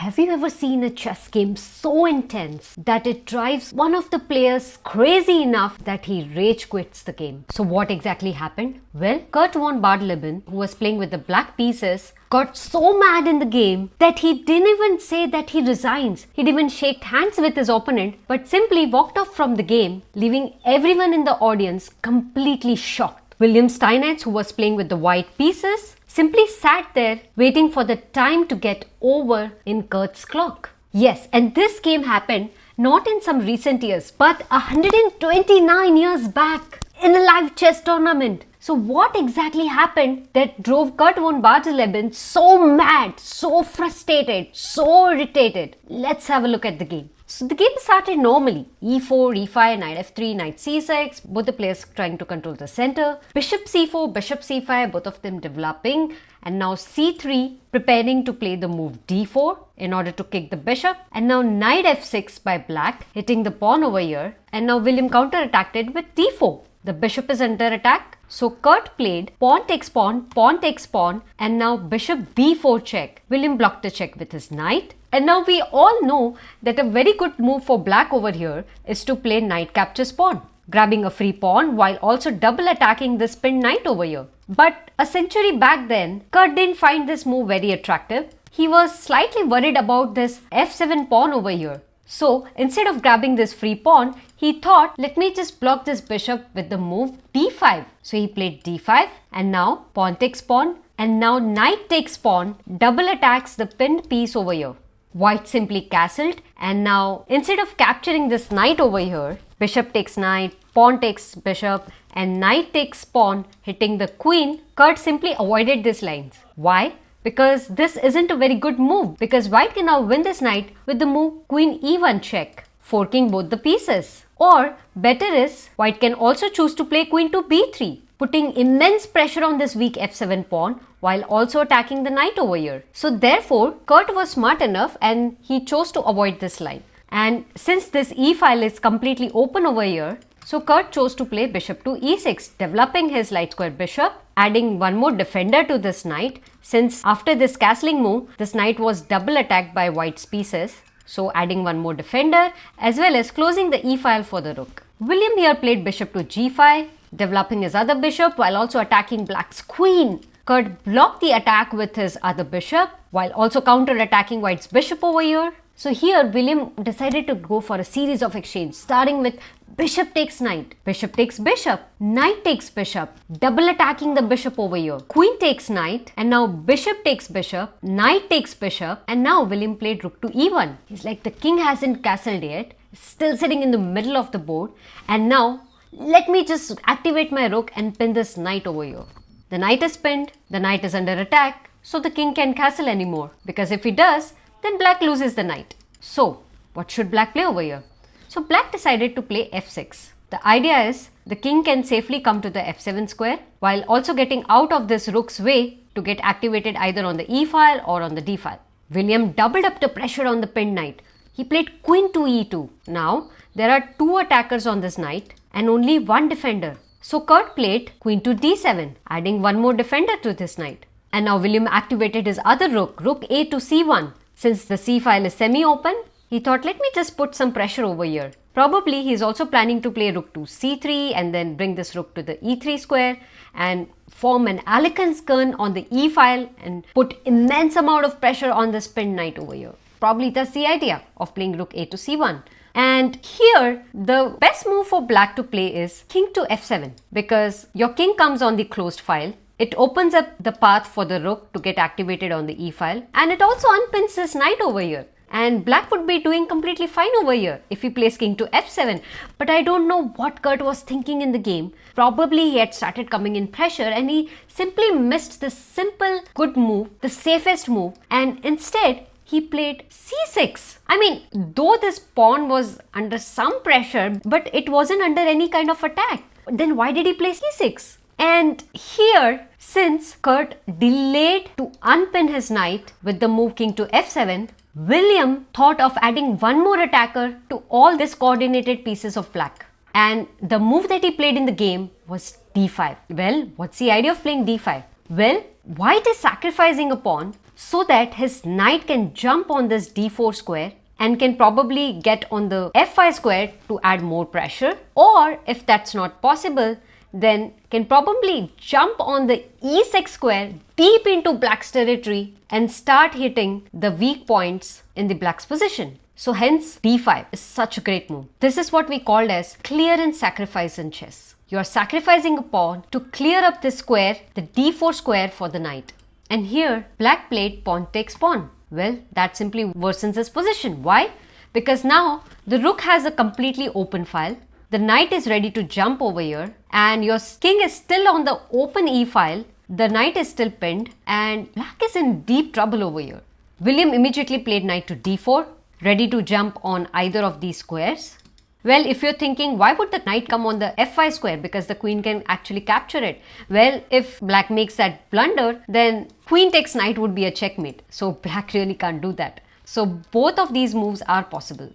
Have you ever seen a chess game so intense that it drives one of the players crazy enough that he rage quits the game? So what exactly happened? Well, Curt Von Bardeleben, who was playing with the black pieces, got so mad in the game that he didn't even say that he resigns. He didn't even shake hands with his opponent, but simply walked off from the game, leaving everyone in the audience completely shocked. Wilhelm Steinitz, who was playing with the white pieces, simply sat there waiting for the time to get over in Curt's clock. Yes, and this game happened not in some recent years, but 129 years back in a live chess tournament. So what exactly happened that drove Curt Von Bardeleben so mad, so frustrated, so irritated? Let's have a look at the game. So the game started normally. e4, e5, knight f3, knight c6, both the players trying to control the center. Bishop c4, bishop c5, both of them developing. And now c3, preparing to play the move d4 in order to kick the bishop. And now knight f6 by black, hitting the pawn over here. And now William counter-attacked it with d4. The bishop is under attack. So Curt played pawn takes pawn, and now bishop b4 check. William blocked the check with his knight. And now we all know that a very good move for black over here is to play knight captures pawn, grabbing a free pawn while also double attacking this pinned knight over here. But a century back then, Curt didn't find this move very attractive. He was slightly worried about this f7 pawn over here. So instead of grabbing this free pawn, he thought, let me just block this bishop with the move d5. So he played d5 and now pawn takes pawn and now knight takes pawn, double attacks the pinned piece over here. White simply castled and now instead of capturing this knight over here, bishop takes knight, pawn takes bishop and knight takes pawn hitting the queen, Curt simply avoided these lines. Why? Because this isn't a very good move because white can now win this knight with the move queen e1 check, forking both the pieces. Or better is white can also choose to play queen to b3, putting immense pressure on this weak f7 pawn while also attacking the knight over here. So therefore, Curt was smart enough and he chose to avoid this line. And since this e file is completely open over here, so Curt chose to play bishop to e6, developing his light square bishop, adding one more defender to this knight, since after this castling move, this knight was double attacked by white's pieces. So adding one more defender as well as closing the e file for the rook. William here played bishop to g5, developing his other bishop while also attacking black's queen. Curt blocked the attack with his other bishop while also counter-attacking white's bishop over here. So here William decided to go for a series of exchange starting with bishop takes knight, bishop takes bishop, knight takes bishop, double attacking the bishop over here, queen takes knight and now bishop takes bishop, knight takes bishop and now William played rook to e1. He's like the king hasn't castled yet, still sitting in the middle of the board and now let me just activate my rook and pin this knight over here. The knight is pinned, the knight is under attack, so the king can't castle anymore because if he does, then black loses the knight. So, what should black play over here? So, black decided to play f6. The idea is the king can safely come to the f7 square while also getting out of this rook's way to get activated either on the e file or on the d file. William doubled up the pressure on the pinned knight. He played queen to e2. Now, there are two attackers on this knight and only one defender. So, Curt played queen to d7, adding one more defender to this knight. And now William activated his other rook, rook a to c1. Since the c file is semi-open, he thought let me just put some pressure over here. Probably he is also planning to play rook to c3 and then bring this rook to the e3 square and form an Alekhine on the e file and put immense amount of pressure on this pinned knight over here. Probably that's the idea of playing rook a to c1. And here the best move for black to play is king to f7 because your king comes on the closed file. It opens up the path for the rook to get activated on the e file and it also unpins this knight over here. And black would be doing completely fine over here if he plays king to f7. But I don't know what Curt was thinking in the game. Probably he had started coming in pressure and he simply missed this simple good move, the safest move, and instead he played c6. I mean, though this pawn was under some pressure, but it wasn't under any kind of attack. Then why did he play c6? And here, since Curt delayed to unpin his knight with the move king to f7, William thought of adding one more attacker to all these coordinated pieces of black. And the move that he played in the game was d5. Well, what's the idea of playing d5? Well, white is sacrificing a pawn so that his knight can jump on this d4 square and can probably get on the f5 square to add more pressure, or if that's not possible, then can probably jump on the e6 square deep into black's territory and start hitting the weak points in the black's position. So hence d5 is such a great move. This is what we called as clearance sacrifice in chess. You are sacrificing a pawn to clear up this square, the d4 square, for the knight. And here black played pawn takes pawn. Well, that simply worsens his position. Why? Because now the rook has a completely open file. The knight is ready to jump over here and your king is still on the open e file. The knight is still pinned and black is in deep trouble over here. William immediately played knight to d4, ready to jump on either of these squares. Well, if you're thinking, why would the knight come on the f5 square? Because the queen can actually capture it. Well, if black makes that blunder, then queen takes knight would be a checkmate. So black really can't do that. So both of these moves are possible.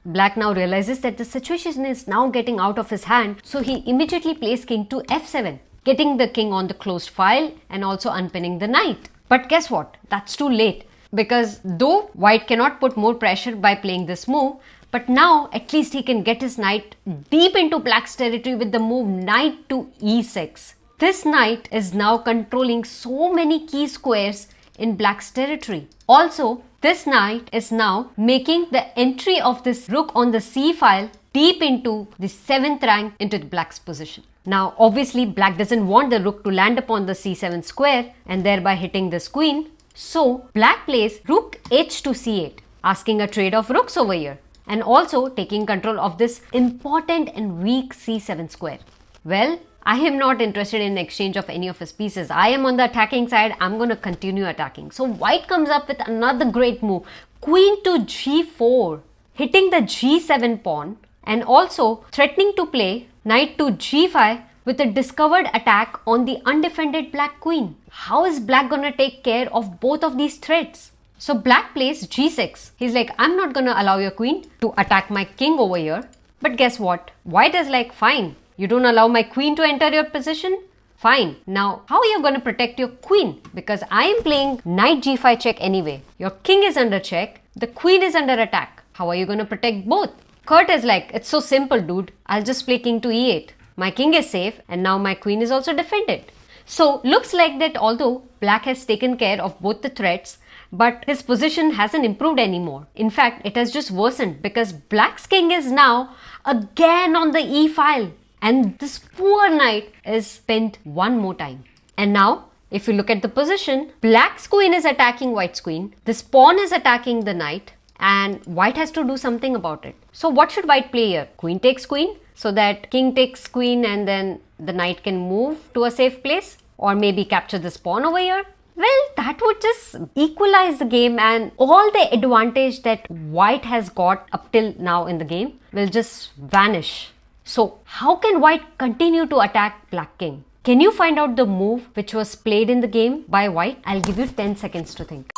Black now realizes that the situation is now getting out of his hand. So he immediately plays king to f7, getting the king on the closed file and also unpinning the knight. But guess what? That's too late. Because though white cannot put more pressure by playing this move, but now at least he can get his knight deep into black's territory with the move knight to e6. This knight is now controlling so many key squares in black's territory. Also, this knight is now making the entry of this rook on the c file deep into the 7th rank into the black's position. Now obviously black doesn't want the rook to land upon the c7 square and thereby hitting this queen. So black plays rook h to c8, asking a trade of rooks over here and also taking control of this important and weak c7 square. Well, I am not interested in exchange of any of his pieces. I am on the attacking side. I'm going to continue attacking. So white comes up with another great move, queen to g4, hitting the g7 pawn and also threatening to play knight to g5 with a discovered attack on the undefended black queen. How is black gonna take care of both of these threats? So black plays g6. He's like, I'm not gonna allow your queen to attack my king over here. But guess what? White is like, fine. You don't allow my queen to enter your position? Fine. Now, how are you gonna protect your queen? Because I am playing knight g5 check anyway. Your king is under check. The queen is under attack. How are you gonna protect both? Curt is like, it's so simple, dude. I'll just play king to e8. My king is safe and now my queen is also defended. So looks like that although black has taken care of both the threats, but his position hasn't improved anymore. In fact, it has just worsened because black's king is now again on the e file and this poor knight is pinned one more time. And now if you look at the position, black's queen is attacking white's queen, this pawn is attacking the knight and white has to do something about it. So what should white play here? Queen takes queen, so that king takes queen and then the knight can move to a safe place, or maybe capture this pawn over here. Well, that would just equalize the game and all the advantage that white has got up till now in the game will just vanish. So how can white continue to attack black king? Can you find out the move which was played in the game by white? I'll give you 10 seconds to think.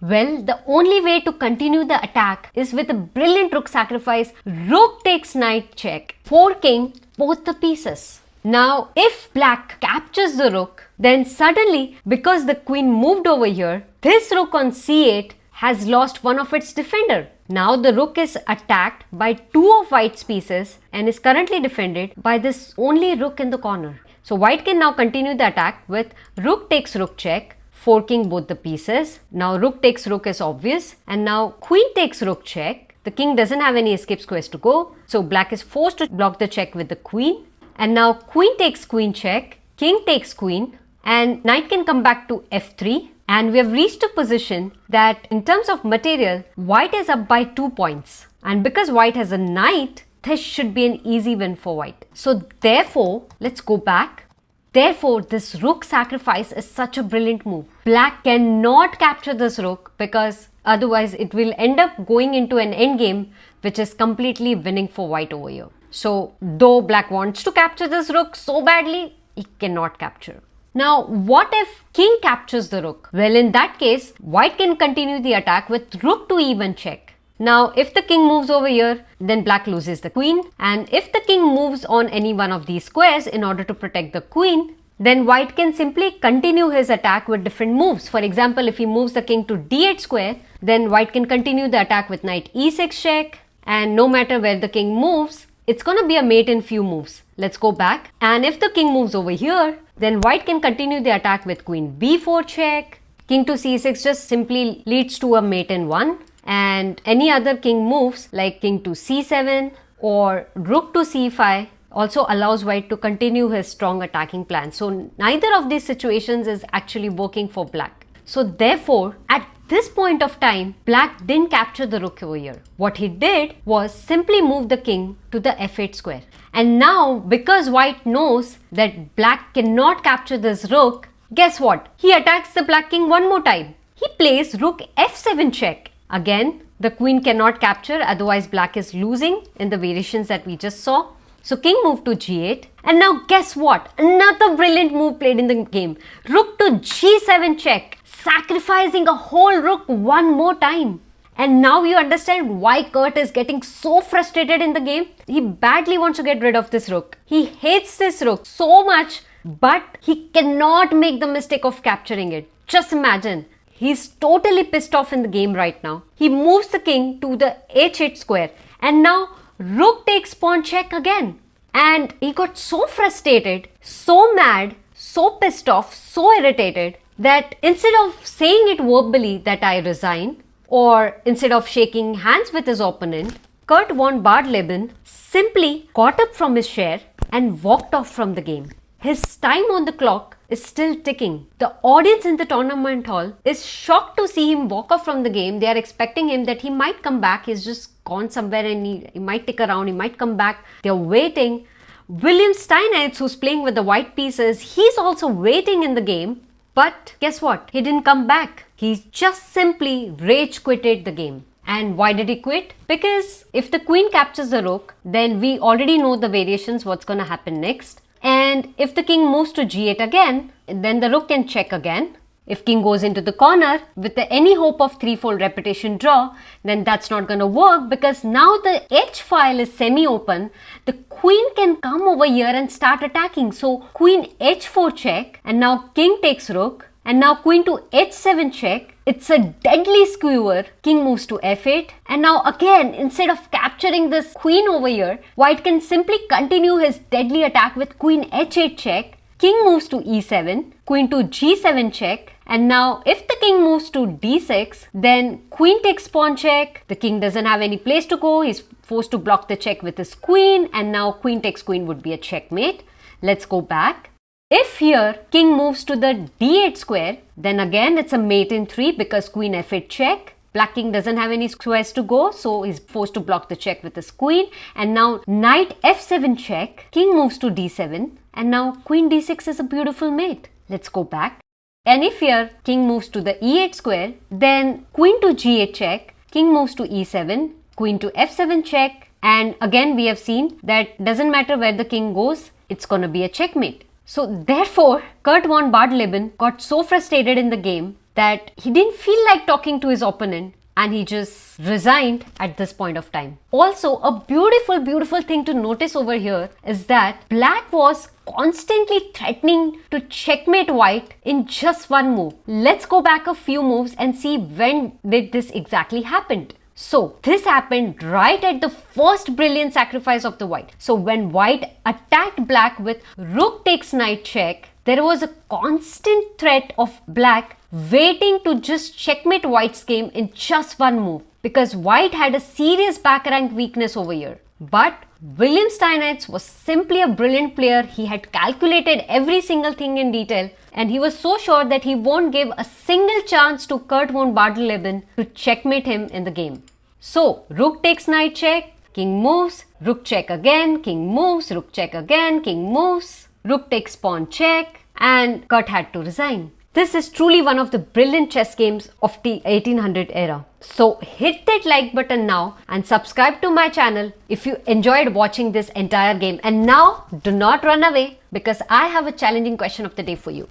Well, the only way to continue the attack is with a brilliant rook sacrifice. Rook takes knight check, forking both the pieces. Now, if black captures the rook, then suddenly, because the queen moved over here, this rook on c8 has lost one of its defender. Now the rook is attacked by two of white's pieces and is currently defended by this only rook in the corner. So white can now continue the attack with rook takes rook check, forking both the pieces. Now rook takes rook is obvious and now queen takes rook check. The king doesn't have any escape squares to go, so black is forced to block the check with the queen. And now queen takes queen check, king takes queen and knight can come back to f3. And we have reached a position that in terms of material, white is up by 2 points. And because white has a knight, this should be an easy win for white. So therefore, let's go back. Therefore, this rook sacrifice is such a brilliant move. Black cannot capture this rook because otherwise it will end up going into an endgame which is completely winning for white over here. So though black wants to capture this rook so badly, he cannot capture. Now, what if king captures the rook? Well, in that case, white can continue the attack with rook to e1 check. Now, if the king moves over here, then black loses the queen. And if the king moves on any one of these squares in order to protect the queen, then white can simply continue his attack with different moves. For example, if he moves the king to d8 square, then white can continue the attack with knight e6 check. And no matter where the king moves, it's going to be a mate in few moves. Let's go back. And if the king moves over here, then white can continue the attack with queen b4 check. King to c6 just simply leads to a mate in 1. And any other king moves like king to c7 or rook to c5 also allows white to continue his strong attacking plan. So neither of these situations is actually working for black. So therefore, at this point of time, black didn't capture the rook over here. What he did was simply move the king to the f8 square. And now, because white knows that black cannot capture this rook, guess what? He attacks the black king one more time. He plays rook f7 check. Again, the queen cannot capture, otherwise black is losing in the variations that we just saw. So king moved to g8. And now guess what? Another brilliant move played in the game. Rook to g7 check, sacrificing a whole rook one more time. And now you understand why Curt is getting so frustrated in the game. He badly wants to get rid of this rook. He hates this rook so much, but he cannot make the mistake of capturing it. Just imagine. He's totally pissed off in the game right now. He moves the king to the h8 square. And now rook takes pawn check again. And he got so frustrated, so mad, so pissed off, so irritated that instead of saying it verbally that I resign, or instead of shaking hands with his opponent, Curt Von Bardeleben simply got up from his chair and walked off from the game. His time on the clock is still ticking. The audience in the tournament hall is shocked to see him walk off from the game. They are expecting him that he might come back. He's just gone somewhere and he might stick around. He might come back. They're waiting. Wilhelm Steinitz, who's playing with the white pieces, he's also waiting in the game. But guess what? He didn't come back. He just simply rage quitted the game. And why did he quit? Because if the queen captures the rook, then we already know the variations, what's going to happen next. And if the king moves to g8 again, then the rook can check again. If king goes into the corner with any hope of threefold repetition draw, then that's not going to work because now the h file is semi-open. The queen can come over here and start attacking. So queen h4 check, and now king takes rook, and now queen to h7 check. It's a deadly skewer. King moves to f8. And now again, instead of capturing this queen over here, white can simply continue his deadly attack with queen h8 check. King moves to e7, queen to g7 check. And now if the king moves to d6, then queen takes pawn check. The king doesn't have any place to go. He's forced to block the check with his queen. And now queen takes queen would be a checkmate. Let's go back. If here king moves to the d8 square, then again it's a mate in 3 because queen f8 check. Black king doesn't have any squares to go, so he's forced to block the check with his queen. And now knight f7 check, king moves to d7, and now queen d6 is a beautiful mate. Let's go back. And if here king moves to the e8 square, then queen to g8 check, king moves to e7, queen to f7 check, and again we have seen that doesn't matter where the king goes, it's gonna be a checkmate. So therefore, Curt Von Bardeleben got so frustrated in the game that he didn't feel like talking to his opponent and he just resigned at this point of time. Also, a beautiful thing to notice over here is that black was constantly threatening to checkmate white in just one move. Let's go back a few moves and see when did this exactly happen. So this happened right at the first brilliant sacrifice of the white. So when white attacked black with rook takes knight check, there was a constant threat of black waiting to just checkmate white's game in just one move because white had a serious back rank weakness over here. But Wilhelm Steinitz was simply a brilliant player. He had calculated every single thing in detail and he was so sure that he won't give a single chance to Curt Von Bardeleben to checkmate him in the game. So, rook takes knight check, king moves, rook check again, king moves, rook check again, king moves, rook takes pawn check, and Curt had to resign. This is truly one of the brilliant chess games of the 1800 era. So hit that like button now and subscribe to my channel if you enjoyed watching this entire game. And now do not run away because I have a challenging question of the day for you.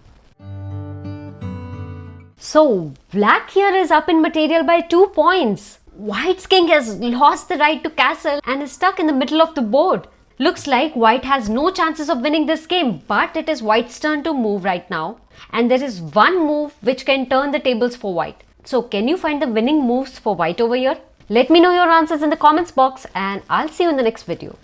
So black here is up in material by 2 points. White's king has lost the right to castle and is stuck in the middle of the board. Looks like White has no chances of winning this game, but it is White's turn to move right now. And there is one move which can turn the tables for White. So can you find the winning moves for White over here? Let me know your answers in the comments box and I'll see you in the next video.